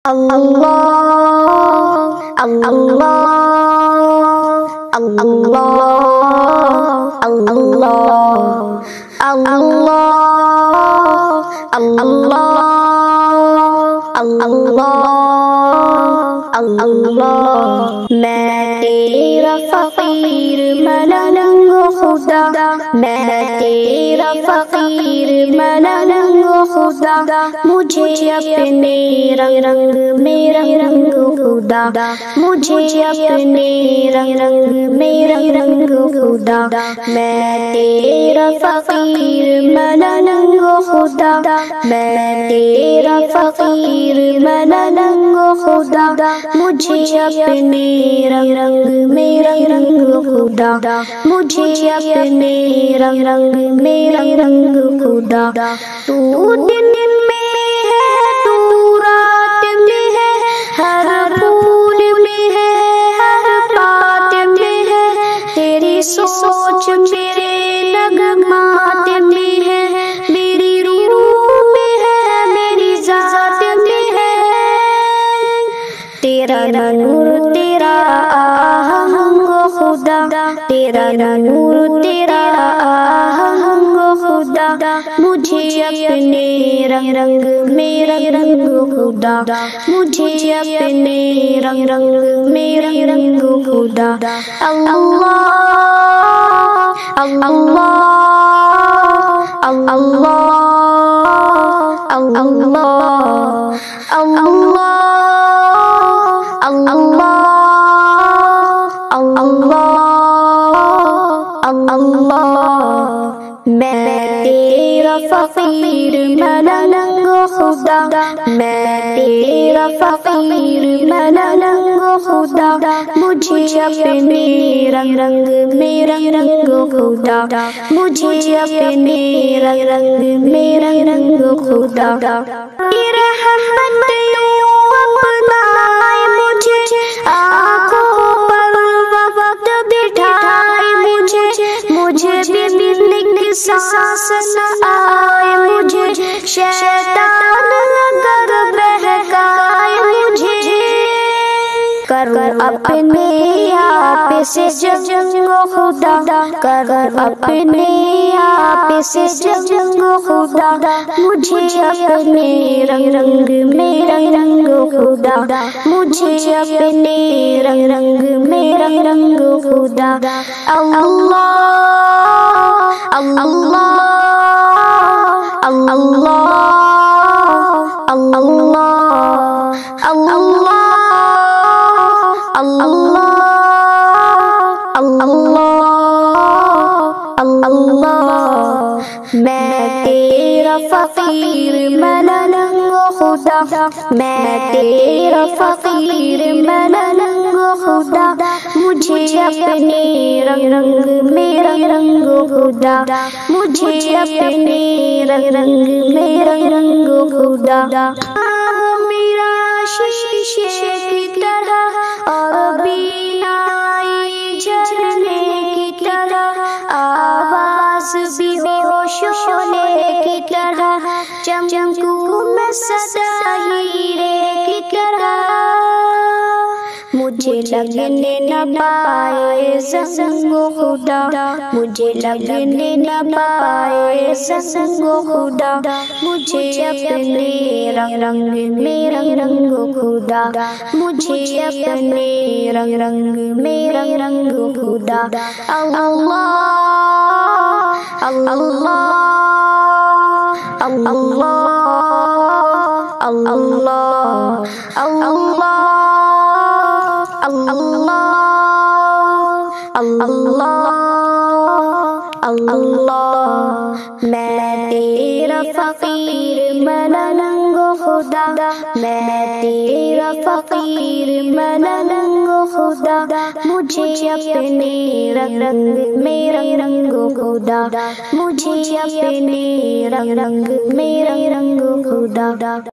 اللہ اللہ اللہ اللہ اللہ اللہ میں تیرا فقیر ملنگ خدا، میں تیرا فقیر ملنگ خدا، مجھے اپنے رنگ رنگ میرا رنگ خدا، مجھے اپنے رنگ رنگ میرا رنگ خدا، میں تیرا فقیر ملنگ خدا، میں تیرا فقیر ملنگ خدا، مجھے اپنے رنگ رنگ میرا رنگ خدا، مجھے اپنے رنگ رنگ میرا رنگ خدا، تو دن میں ہے تو رات میں ہے، ہر پھول میں ہے ہر بات میں ہے، تیری سوچ میرے نغمات میں ہے، میری روح میں ہے میری ذات میں ہے، تیرا نور تیرا آہنگ خدا، تیرا نور تیرا آہنگ خدا، مجھے اپنے رنگ رنگ میرا رنگ خدا، مجھے اپنے رنگ رنگ میرا رنگ خدا، اللہ اللہ اللہ اللہ، میں تیرا فقیر ملنگ خدا، میں تیرا فقیر ملنگ خدا، مجھے اپنے رنگ رنگ میرا رنگ خدا، مجھے اپنے رنگ رنگ میرا رنگ خدا، رحمت اپنائے مجھے، آنکھوں پر وقت بٹھائے مجھے بھی ملنے کی سانس نہ آئے، مجھے شیطان اگر بہکائے مجھے، کروں اپنے آپ سے جنگ خدا، کروں اپنے آپ سے جنگ خدا، مجھے اپنے رنگ رنگ میرا رنگ خدا، مجھے اپنے رنگ رنگ میرا رنگ خدا، اللہ اللہ اللہ اللہ، میں تیرا فقیر ملنگ خدا، میں تیرا فقیر ملنگ خدا، مجھے اپنے رنگ رنگ میرا رنگ خدا، مجھے اپنے رنگ رنگ میرا رنگ خدا، میرا شیشے کی طرح اور بینائی جھرنے کی طرح، آواز بھی ہو شعلے کی طرح، چمکوں میں سدا ہیرے کی طرح، مجھے لگنے نہ پائے زنگ خدا، مجھے لگنے نہ پائے زنگ خدا، مجھے اپنے رنگ رنگ میرا رنگ خدا، مجھے اپنے رنگ رنگ میرا رنگ خدا، اللہ اللہ اللہ اللہ اللہ، میں تیرا فقیر ملنگ خدا، میں تیرا فقیر ملنگ خدا، مجھے اپنے رنگ رنگ میرا رنگ خدا، مجھے اپنے رنگ رنگ میرا رنگ خدا۔